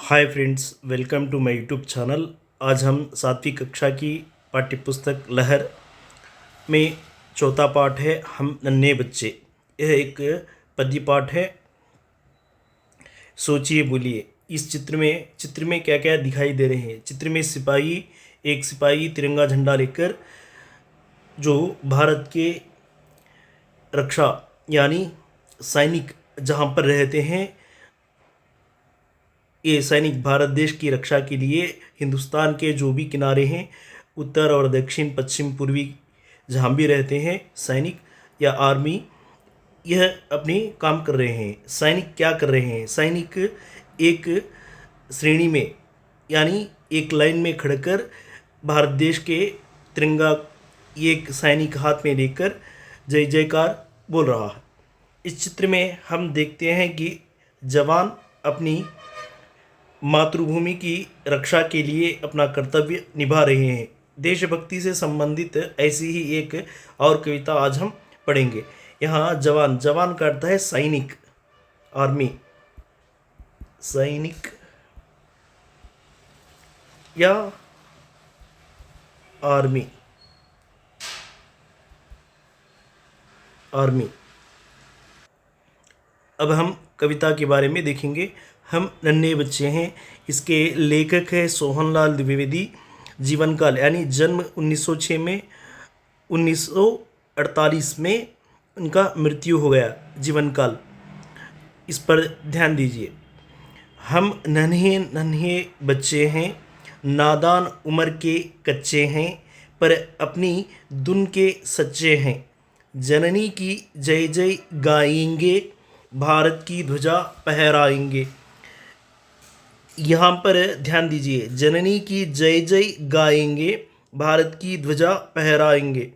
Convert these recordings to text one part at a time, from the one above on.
Hi friends, welcome to my YouTube channel. आज हम 7वीं कक्षा की पाठ्यपुस्तक लहर में चौथा पाठ है हम नन्हे बच्चे। यह एक पद्य पाठ है। सोचिए बोलिए, इस चित्र में क्या क्या दिखाई दे रहे हैं। चित्र में एक सिपाही तिरंगा झंडा लेकर जो भारत के रक्षा यानी सैनिक जहाँ पर रहते हैं, ये सैनिक भारत देश की रक्षा के लिए हिंदुस्तान के जो भी किनारे हैं, उत्तर और दक्षिण पश्चिम पूर्वी, जहाँ भी रहते हैं सैनिक या आर्मी, यह अपने काम कर रहे हैं। सैनिक क्या कर रहे हैं? सैनिक एक श्रेणी में यानी एक लाइन में खड़कर भारत देश के तिरंगा एक सैनिक हाथ में लेकर जय जयकार बोल रहा है। इस चित्र में हम देखते हैं कि जवान अपनी मातृभूमि की रक्षा के लिए अपना कर्तव्य निभा रहे हैं। देशभक्ति से संबंधित ऐसी ही एक और कविता आज हम पढ़ेंगे। यहाँ जवान जवान का अर्थ है सैनिक, आर्मी, सैनिक या आर्मी, आर्मी। अब हम कविता के बारे में देखेंगे। हम नन्हे बच्चे हैं, इसके लेखक है सोहनलाल द्विवेदी। जीवन काल यानी जन्म 1906 में, 1948 में उनका मृत्यु हो गया। जीवन काल, इस पर ध्यान दीजिए। हम नन्हे नन्हे बच्चे हैं, नादान उम्र के कच्चे हैं, पर अपनी धुन के सच्चे हैं। जननी की जय जय गाएंगे, भारत की ध्वजा फहराएंगे। यहाँ पर ध्यान दीजिए, जननी की जय जय गाएंगे, भारत की ध्वजा फहराएंगे।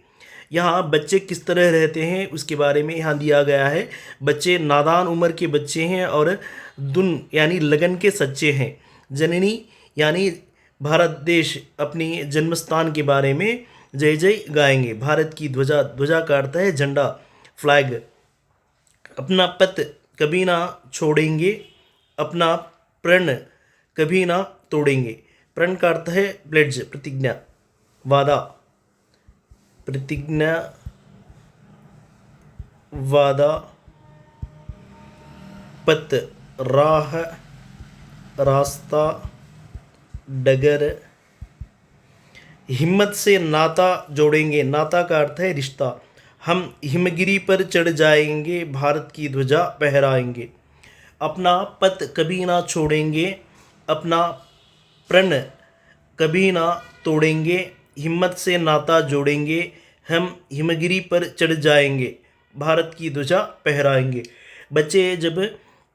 यहाँ बच्चे किस तरह रहते हैं उसके बारे में यहाँ दिया गया है। बच्चे नादान उम्र के बच्चे हैं और धुन यानी लगन के सच्चे हैं। जननी यानी भारत देश, अपनी जन्मस्थान के बारे में जय जय गाएंगे। भारत की ध्वजा, ध्वजा का अर्थ है झंडा, फ्लैग। अपना पत कभी ना छोड़ेंगे, अपना प्रण कभी ना तोड़ेंगे। प्रण का अर्थ है प्लेड्ज, प्रतिज्ञा, वादा, प्रतिज्ञा, वादा। पत राह, रास्ता, डगर। हिम्मत से नाता जोड़ेंगे, नाता का अर्थ है रिश्ता। हम हिमगिरी पर चढ़ जाएंगे, भारत की ध्वजा फहराएंगे। अपना पत कभी ना छोड़ेंगे, अपना प्रण कभी ना तोड़ेंगे। हिम्मत से नाता जोड़ेंगे, हम हिमगिरी पर चढ़ जाएंगे, भारत की ध्वजा फहराएंगे। बच्चे जब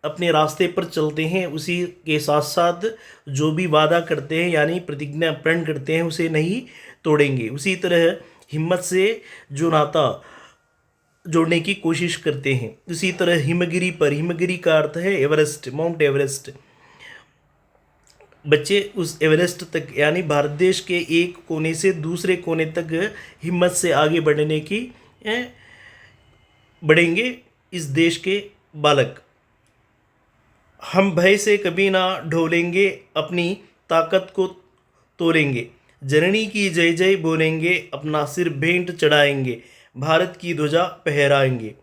अपने रास्ते पर चलते हैं, उसी के साथ साथ जो भी वादा करते हैं यानी प्रतिज्ञा, प्रण करते हैं, उसे नहीं तोड़ेंगे। उसी तरह हिम्मत से जो नाता जोड़ने की कोशिश करते हैं। उसी तरह हिमगिरी पर, हिमगिरी का अर्थ है एवरेस्ट, माउंट एवरेस्ट। बच्चे उस एवरेस्ट तक यानी भारत देश के एक कोने से दूसरे कोने तक हिम्मत से आगे बढ़ने की बढ़ेंगे इस देश के बालक। हम भय से कभी ना ढोलेंगे, अपनी ताकत को तोड़ेंगे। जननी की जय जय बोलेंगे, अपना सिर भेंट चढ़ाएंगे, भारत की ध्वजा फहराएंगे।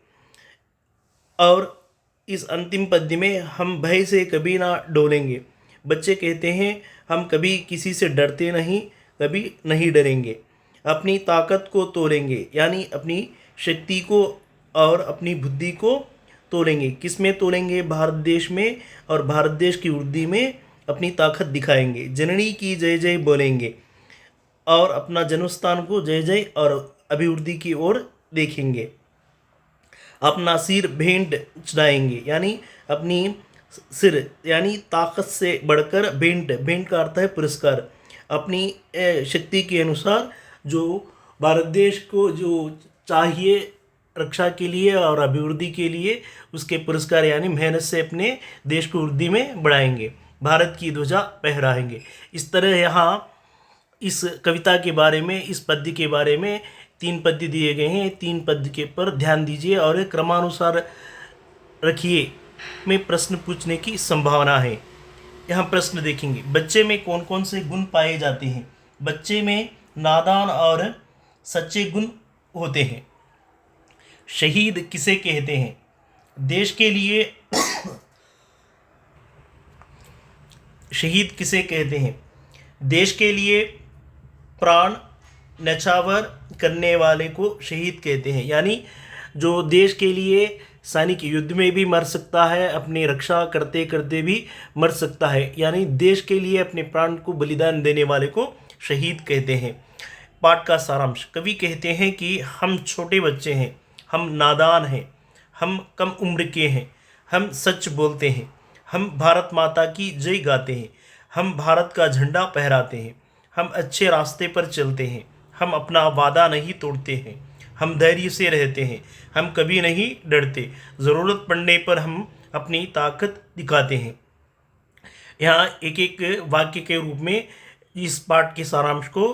और इस अंतिम पद्य में हम भय से कभी ना डोलेंगे। बच्चे कहते हैं हम कभी किसी से डरते नहीं, कभी नहीं डरेंगे। अपनी ताकत को तोड़ेंगे यानी अपनी शक्ति को और अपनी बुद्धि को तोड़ेंगे। किस में तोड़ेंगे? भारत देश में, और भारत देश की वृद्धि में अपनी ताकत दिखाएंगे। जननी की जय जय बोलेंगे और अपना जन्मस्थान को जय जय और अभिवृद्धि की ओर देखेंगे। अपना सिर भेंट चढ़ाएंगे यानी अपनी सिर यानी ताकत से बढ़कर, भेंट, भेंट का अर्थ है पुरस्कार। अपनी शक्ति के अनुसार जो भारत देश को जो चाहिए रक्षा के लिए और अभिवृद्धि के लिए, उसके पुरस्कार यानी मेहनत से अपने देश को वृद्धि में बढ़ाएंगे, भारत की ध्वजा फहराएंगे। इस तरह यहाँ इस कविता के बारे में, इस पद्य के बारे में 3 पद्य दिए गए हैं। 3 पद्य के पर ध्यान दीजिए और क्रमानुसार रखिए में प्रश्न पूछने की संभावना है। यहाँ प्रश्न देखेंगे, बच्चे में कौन कौन से गुण पाए जाते हैं। बच्चे में नादान और सच्चे गुण होते हैं। शहीद किसे कहते हैं। देश के लिए शहीद किसे कहते हैं। देश के लिए प्राण न्यौछावर करने वाले को शहीद कहते हैं। यानी जो देश के लिए सैनिक युद्ध में भी मर सकता है, अपनी रक्षा करते करते भी मर सकता है, यानी देश के लिए अपने प्राण को बलिदान देने वाले को शहीद कहते हैं। पाठ का सारांश, कवि कहते हैं कि हम छोटे बच्चे हैं, हम नादान हैं, हम कम उम्र के हैं, हम सच बोलते हैं, हम भारत माता की जय गाते हैं, हम भारत का झंडा फहराते हैं, हम अच्छे रास्ते पर चलते हैं, हम अपना वादा नहीं तोड़ते हैं, हम धैर्य से रहते हैं, हम कभी नहीं डरते, ज़रूरत पड़ने पर हम अपनी ताकत दिखाते हैं। यहाँ एक एक वाक्य के रूप में इस पाठ के सारांश को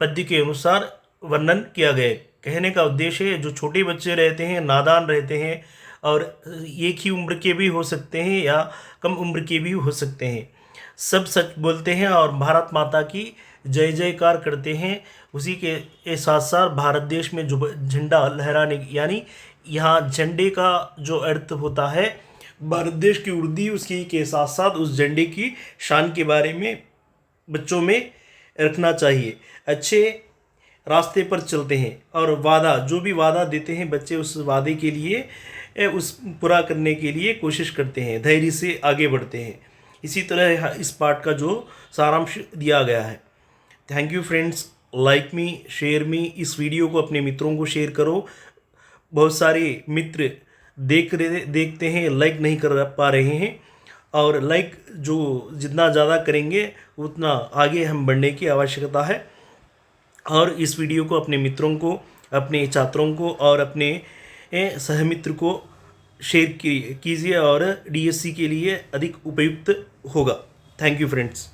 पद्य के अनुसार वर्णन किया गया है। कहने का उद्देश्य है, जो छोटे बच्चे रहते हैं, नादान रहते हैं और एक ही उम्र के भी हो सकते हैं या कम उम्र के भी हो सकते हैं, सब सच बोलते हैं और भारत माता की जय जयकार करते हैं। उसी के साथ साथ भारत देश में जो झंडा लहराने, यानी यहाँ झंडे का जो अर्थ होता है भारत देश की उर्दी, उसकी के साथ साथ उस झंडे की शान के बारे में बच्चों में रखना चाहिए। अच्छे रास्ते पर चलते हैं और वादा, जो भी वादा देते हैं बच्चे, उस वादे के लिए उस पूरा करने के लिए कोशिश करते हैं, धैर्य से आगे बढ़ते हैं। इसी तरह इस पाठ का जो सारांश दिया गया है। Thank you friends, like me, share me, इस वीडियो को अपने मित्रों को शेयर करो। बहुत सारे मित्र देखते हैं, लाइक नहीं कर पा रहे हैं, और लाइक जो जितना ज़्यादा करेंगे उतना आगे हम बढ़ने की आवश्यकता है। और इस वीडियो को अपने मित्रों को, अपने छात्रों को और अपने सहमित्र को शेयर कीजिए और डीएससी के लिए अधिक उपयुक्त होगा। Thank you friends.